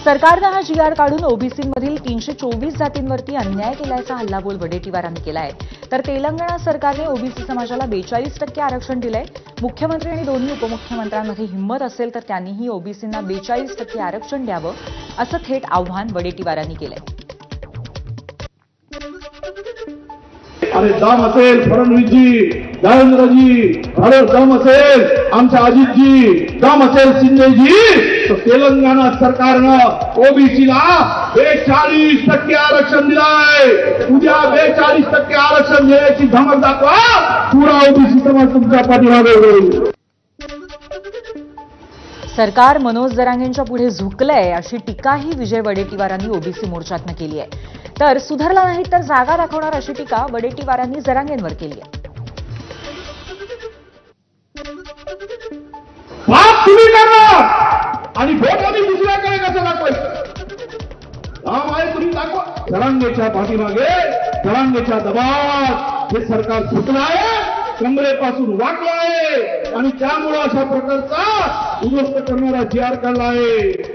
सरकारनं हा जी आर काढून ओबीसीमधील 324 जातींवरती अन्याय केल्याचा हल्लाबोल वडेट्टीवारांनी केलाय। तर तेलंगणा सरकारने ओबीसी समाजाला 42% आरक्षण दिलंय। मुख्यमंत्री आणि दोन्ही उपमुख्यमंत्र्यांमध्ये हिंमत असेल तर त्यांनीही ओबीसींना 42% आरक्षण द्यावं असं थेट आव्हान वडेट्टीवारांनी केलंय। अरे दम असेल फडणवीसजी, देवेंद्रजी, अरे दम असेल आमच्या अजितजी, दम असेल शिंदेजी, तो तेलंगणा सरकारनं ओबीसीला 42% आरक्षण दिलाय। उद्या 42% आरक्षण देण्याची धमक दाखवा, पुरा ओबीसी समाज तुमच्या पाठीमागे होईल। सरकार मनोज जरांगेंच्या पुढे झुकलंय अशी टीकाही विजय वडेट्टीवारांनी ओबीसी मोर्चातनं केली आहे। तर सुधारला नाही तर जागा दाखवणार अशी टीका वडेट्टीवारांनी जरांगेंवर केली आहे। बाप तुम्ही करणार आणि भोट आम्ही दुसऱ्याकडे कसं दाखवायचं? काम आहे तुम्ही दाखवा। जरांगेच्या पाठीमागे, जरांगेच्या दबावात हे सरकार झुकलं आहे, कमरेपासून वाकलं आहे आणि त्यामुळे अशा प्रकारचा उद्ध्वस्त करणारा जी आर काढला आहे।